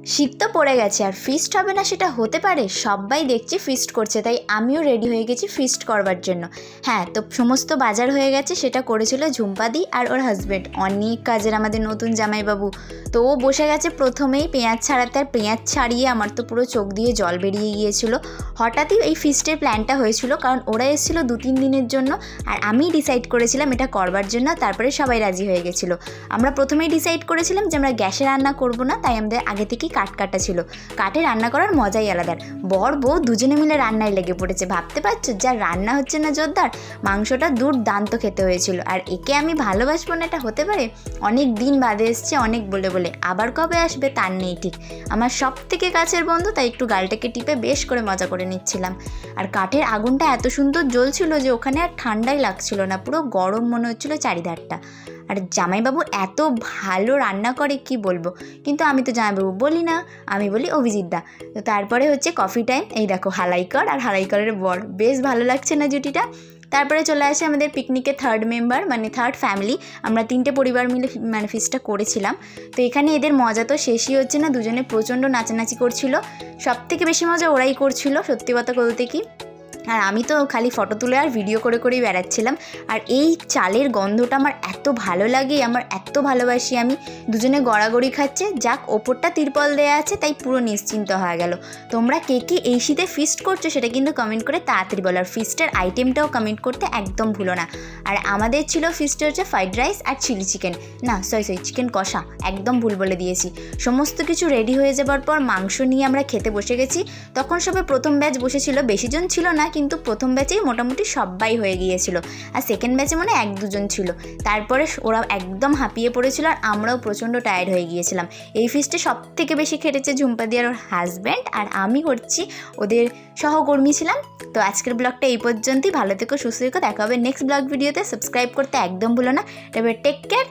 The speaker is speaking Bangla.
শীত তো পড়ে গেছে আর ফিস্ট হবে না সেটা হতে পারে? সবাই দেখছি ফিস্ট করছে, তাই আমিও রেডি হয়ে গেছি ফিস্ট করবার জন্য। হ্যাঁ, তো সমস্ত বাজার হয়ে গেছে, সেটা করেছিল ঝুম্পাদি আর ওর হাজব্যান্ড। অনেক কাজের আমাদের নতুন জামাইবাবু। তো ও বসে গেছে প্রথমেই পেঁয়াজ ছাড়াতে, আর পেঁয়াজ ছাড়িয়ে আমার তো পুরো চোখ দিয়ে জল বেরিয়ে গিয়েছিল। হঠাৎই এই ফিস্টের প্ল্যানটা হয়েছিল, কারণ ওরা এসেছিল 2-3 দিনের জন্য, আর আমি ডিসাইড করেছিলাম এটা করবার জন্য। তারপরে সবাই রাজি হয়ে গেছিলো। আমরা প্রথমেই ডিসাইড করেছিলাম যে আমরা গ্যাসে রান্না করব না, তাই আমাদের আগে থেকেই কাঠ কাটা ছিল। কাঠে রান্না করার মজাই আলাদা। বর বউ দুজনে মিলে রান্নায় লেগে পড়েছে, ভাবতে পারছো? যা রান্না হচ্ছে না জোরদার। মাংসটা দুর্দান্ত খেতে হয়েছিল। আর একে আমি ভালোবাসবো না, এটা হতে পারে? অনেক দিন বাদে এসছে, অনেক বলে বলে, আবার কবে আসবে তার নেই ঠিক। আমার সব থেকে কাছের বন্ধু, তাই একটু গালটাকে টিপে বেশ করে মজা করে নিচ্ছিলাম। আর কাঠের আগুনটা এত সুন্দর জ্বলছিল যে ওখানে আর ঠান্ডাই লাগছিল না, পুরো গরম মনে হচ্ছিল চারিধারটা। আর জামাইবাবু এত ভালো রান্না করে কি বলবো, কিন্তু আমি তো জামাইবাবু বলি না, আমি বলি অভিজিৎদা। তো তারপরে হচ্ছে কফি টাইম। এই দেখো হালাইকর আর হালাইকরের বর, বেশ ভালো লাগছে না জুটিটা? তারপরে চলে আসে আমাদের পিকনিকের থার্ড মেম্বার, মানে থার্ড ফ্যামিলি। আমরা 3টে পরিবার মিলে মানে ফিস্টটা করেছিলাম। তো এখানে এদের মজা তো শেষই হচ্ছে না, দুজনে প্রচণ্ড নাচানাচি করছিল। সবথেকে বেশি মজা ওরাই করছিল, সত্যি কথা বলতে কি। আর আমি তো খালি ফটো তুলে আর ভিডিও করে করেই বেড়াচ্ছিলাম। আর এই চালের গন্ধটা আমার এত ভালো লাগে, আমার এত ভালোবাসি আমি। দুজনে গড়াগড়ি খাচ্ছে, যাক ওপরটা তিরপল দেওয়া আছে তাই পুরো নিশ্চিন্ত হয়ে গেল। তোমরা কে কে এই শীতে ফিস্ট করছো সেটা কিন্তু কমেন্ট করে তাড়াতাড়ি বলো। আর ফিস্টের আইটেমটাও কমেন্ট করতে একদম ভুলো না। আর আমাদের ছিল ফিস্টে হচ্ছে ফ্রাইড রাইস আর চিলি চিকেন, না সরি চিকেন কষা, একদম ভুল বলে দিয়েছি। সমস্ত কিছু রেডি হয়ে যাবার পর মাংস নিয়ে আমরা খেতে বসে গেছি। তখন সবে প্রথম ব্যাচ বসেছিল, বেশিজন ছিল না, কিন্তু প্রথম ব্যাচেই মোটামুটি সবাই হয়ে গিয়েছিল। আর সেকেন্ড ব্যাচে মনে 1-2 জন ছিল। তারপরে ওরা একদম হাঁপিয়ে পড়েছিল, আর আমরাও প্রচণ্ড টায়ার্ড হয়ে গিয়েছিলাম। এই ফিস্টে সব থেকে বেশি খেটেছে ঝুম্পাদি আর ওর হাজব্যান্ড, আর আমি হচ্ছি ওদের সহকর্মী ছিলাম। তো আজকের ব্লগটা এই পর্যন্তই। ভালো থেকো, সুস্থ থেকো, দেখা হবে নেক্সট ব্লগ ভিডিওতে। সাবস্ক্রাইব করতে একদম ভুলো না। তবে টেক কেয়ার।